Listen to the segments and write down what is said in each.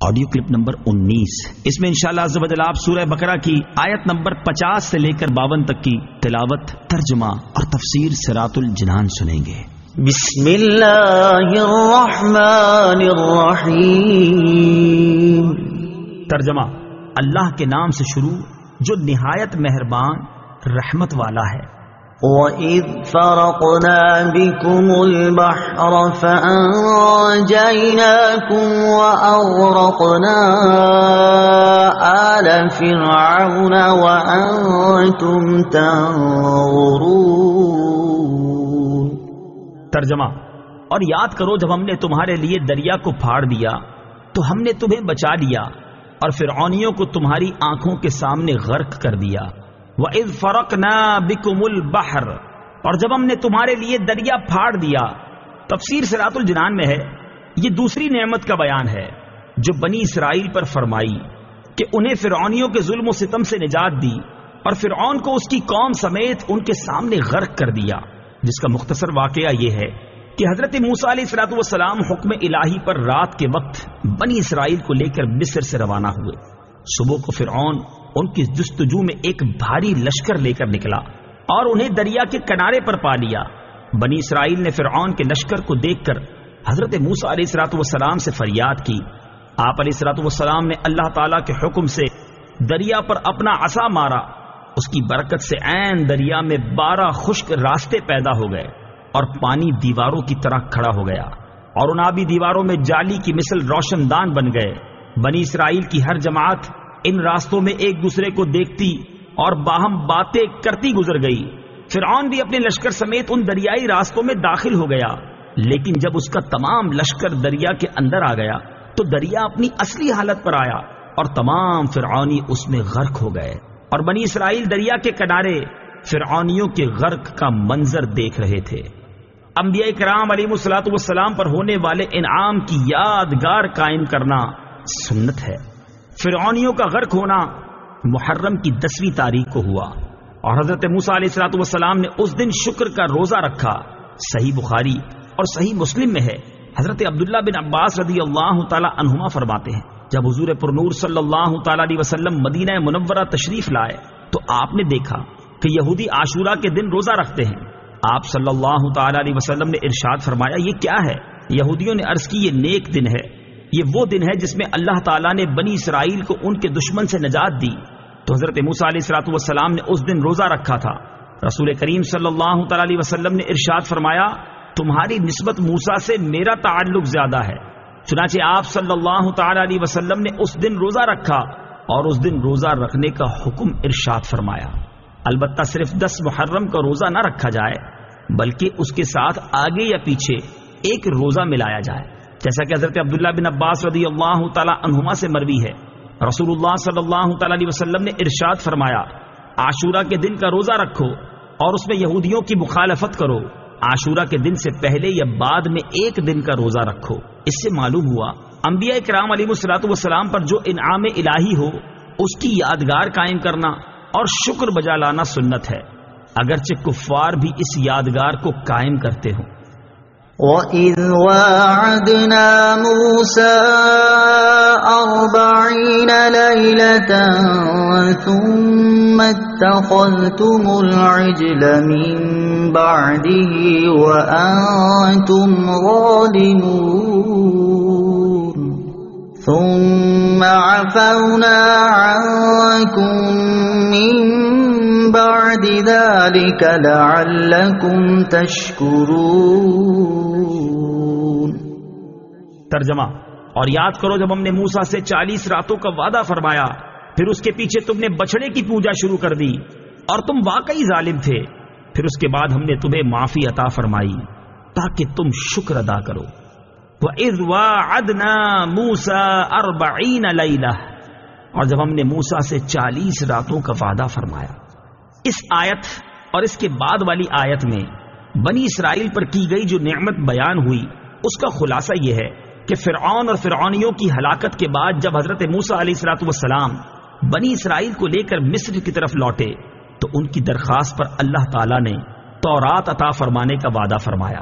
Audio clip number 19 اس میں انشاءاللہ عز و جل آپ سورہ بقرہ کی آیت نمبر 50 سے لے کر 52 تک کی تلاوت، ترجمہ اور تفسیر صراط الجنان سنیں گے۔ بسم اللہ الرحمن الرحیم۔ ترجمہ: اللہ کے نام سے شروع جو نہایت مہربان رحمت والا ہے۔ وَإِذْ فَرَقْنَا بِكُمُ الْبَحْرَ فَأَنْجَيْنَاكُمْ وَأَغْرَقْنَا آلَ فِرْعَوْنَ وَأَنْتُمْ تَنظُرُونَ۔ ترجمہ: اور یاد کرو جب ہم نے تمہارے لیے دریا کو پھاڑ دیا تو ہم نے تمہیں بچا لیا اور فرعونیوں کو تمہاری آنکھوں کے سامنے غرق کر دیا۔ وَإِذْ فَرَقْنَا بِكُمُ الْبَحْرَ، اور جب ہم نے تمہارے لیے دریا پھاڑ دیا۔ تفسیر صراط الجنان میں ہے یہ دوسری نعمت کا بیان ہے جو بنی اسرائیل پر فرمائی کہ انہیں فرعونیوں کے ظلم و ستم سے نجات دی اور فرعون کو اس کی قوم سمیت ان کے سامنے غرق کر دیا، جس کا مختصر واقعہ یہ ہے کہ حضرت موسیٰ علیہ السلام حکم الہی پر رات کے وقت بنی اسرائیل کو لے کر مصر سے روانہ ہوئے۔ صبح کو فرعون ان کی جستجو میں ایک بھاری لشکر لے کر نکلا اور انہیں دریا کے کنارے پر پا لیا۔ بنی اسرائیل نے فرعون کے لشکر کو دیکھ کر حضرت موسیٰ علیہ السلام سے فریاد کی۔ آپ علیہ السلام نے اللہ تعالیٰ کے حکم سے دریا پر اپنا عصا مارا، اس کی برکت سے عین دریا میں 12 خشک راستے پیدا ہو گئے اور پانی دیواروں کی طرح کھڑا ہو گیا اور ان آبی دیواروں میں جالی کی مثل روشن دان بن گئے۔ بنی اسرائیل کی ہر جماعت ان راستوں میں ایک دوسرے کو دیکھتی اور باہم باتیں کرتی گزر گئی۔ فرعون بھی اپنے لشکر سمیت ان دریائی راستوں میں داخل ہو گیا، لیکن جب اس کا تمام لشکر دریا کے اندر آ گیا تو دریا اپنی اصلی حالت پر آیا اور تمام فرعونی اس میں غرق ہو گئے، اور بنی اسرائیل دریا کے کنارے فرعونیوں کے غرق کا منظر دیکھ رہے تھے۔ انبیاء کرام علیہ السلام پر ہونے والے انعام کی یادگار قائم کرنا سنت ہے۔ فرعونیوں کا غرق ہونا محرم کی 10ویں تاریخ کو ہوا اور حضرت موسیٰ علیہ السلام نے اس دن شکر کا روزہ رکھا۔ صحیح بخاری اور صحیح مسلم میں ہے، حضرت عبداللہ بن عباس رضی اللہ تعالی عنہما فرماتے ہیں جب حضور پرنور صلی اللہ تعالی علیہ وسلم مدینہ منورہ تشریف لائے تو آپ نے دیکھا کہ یہودی عاشورہ کے دن روزہ رکھتے ہیں۔ آپ صلی اللہ تعالی علیہ وسلم نے ارشاد فرمایا، یہ کیا ہے؟ یہودیوں نے عرض کی، یہ نیک دن ہے، یہ وہ دن ہے جس میں اللہ تعالیٰ نے بنی اسرائیل کو ان کے دشمن سے نجات دی۔ تو حضرت موسیٰ علیہ السلام نے اس دن روزہ رکھا تھا۔ رسول کریم صلی اللہ تعالی علیہ وسلم نے ارشاد فرمایا، تمہاری نسبت موسیٰ سے میرا تعلق زیادہ ہے۔ چنانچہ آپ صلی اللہ تعالی علیہ وسلم نے اس دن روزہ رکھا اور اس دن روزہ رکھنے کا حکم ارشاد فرمایا۔ البتہ صرف 10 محرم کا روزہ نہ رکھا جائے بلکہ اس کے ساتھ آگے یا پیچھے ایک روزہ ملایا جائے، جیسا کہ حضرت عبداللہ بن عباس رضی اللہ تعالی عنہما سے مروی ہے، رسول اللہ صلی اللہ تعالی علیہ وسلم نے ارشاد فرمایا، عاشورہ کے دن کا روزہ رکھو اور اس میں یہودیوں کی مخالفت کرو۔ عاشورہ کے دن سے پہلے یا بعد میں ایک دن کا روزہ رکھو۔ اس سے معلوم ہوا انبیاء کرام علیہ السلام پر جو انعام الہی ہو اس کی یادگار قائم کرنا اور شکر بجا لانا سنت ہے، اگرچہ کفار بھی اس یادگار کو قائم کرتے ہوں۔ وَإِذْ وَاعَدْنَا مُوسَىٰ 40 لَيْلَةً ثُمَّ اتَّخَذْتُمُ الْعِجْلَ مِن بَعْدِهِ وَأَنْتُمْ ظَالِمُونَ ثُمَّ عَفَوْنَا عَنْكُمْ مِن بَعْدِ ذَلِكَ لَعَلَّكُمْ تَشْكُرُونَ۔ ترجمہ: اور یاد کرو جب ہم نے موسیٰ سے 40 راتوں کا وعدہ فرمایا، پھر اس کے پیچھے تم نے بچڑے کی پوجا شروع کر دی اور تم واقعی ظالم تھے، پھر اس کے بعد ہم نے تمہیں معافی عطا فرمائی تاکہ تم شکر ادا کرو۔ وَإِذْ وَاعَدْنَا مُوسَىٰ 40 لَيْلَةً، اور جب ہم نے موسیٰ سے 40 راتوں کا وعدہ فرمایا۔ اس آیت اور اس کے بعد والی آیت میں بنی اسرائیل پر کی گئی جو نعمت بیان ہوئی اس کا خلاصہ یہ ہے کہ فرعون اور فرعونیوں کی ہلاکت کے بعد جب حضرت موسیٰ علیہ السلام بنی اسرائیل کو لے کر مصر کی طرف لوٹے تو ان کی درخواست پر اللہ تعالیٰ نے تورات عطا فرمانے کا وعدہ فرمایا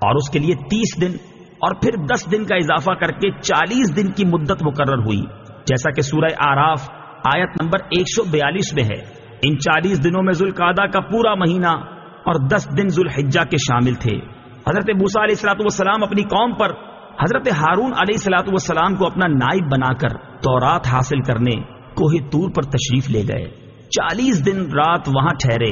اور اس کے لیے 30 دن اور پھر 10 دن کا اضافہ کر کے 40 دن کی مدت مقرر ہوئی، جیسا کہ سورہ اعراف آیت نمبر 142 میں ہے۔ ان 40 دنوں میں ذوالقعدہ کا پورا مہینہ اور 10 دن ذوالحجہ کے شامل تھے۔ حضرت موسیٰ علیہ الصلوۃ والسلام اپنی قوم پر حضرت ہارون علیہ الصلوۃ والسلام کو اپنا نائب بنا کر تورات حاصل کرنے کوہ طور پر تشریف لے گئے۔ 40 دن رات وہاں ٹھہرے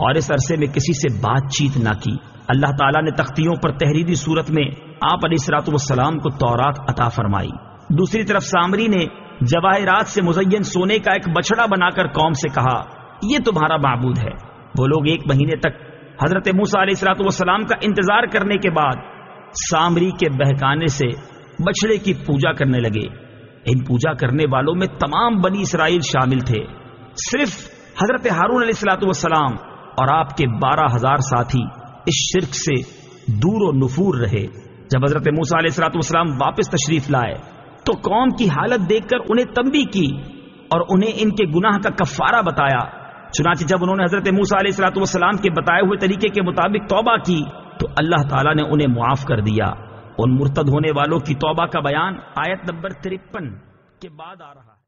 اور اس عرصے میں کسی سے بات چیت نہ کی۔ اللہ تعالیٰ نے تختیوں پر تحریری صورت میں آپ علیہ الصلوۃ والسلام کو تورات عطا فرمائی۔ دوسری طرف سامری نے جواہرات سے مزین سونے کا ایک بچڑا بنا کر قوم سے کہا، یہ تمہارا معبود ہے۔ وہ لوگ 1 مہینے تک حضرت موسیٰ علیہ الصلوۃ والسلام کا انتظار کرنے کے بعد سامری کے بہکانے سے بچڑے کی پوجا کرنے لگے۔ ان پوجا کرنے والوں میں تمام بنی اسرائیل شامل تھے، صرف حضرت ہارون علیہ الصلوۃ والسلام اور آپ کے 12,000 ساتھی اس شرک سے دور و نفور رہے۔ جب حضرت موسیٰ علیہ الصلوۃ والسلام واپس تشریف لائے تو قوم کی حالت دیکھ کر انہیں تنبیہ کی اور انہیں ان کے گناہ کا کفارہ بتایا۔ چنانچہ جب انہوں نے حضرت موسیٰ علیہ الصلوۃ والسلام کے بتائے ہوئے طریقے کے مطابق توبہ کی تو اللہ تعالیٰ نے انہیں معاف کر دیا۔ ان مرتد ہونے والوں کی توبہ کا بیان آیت نمبر 53 کے بعد آ رہا ہے۔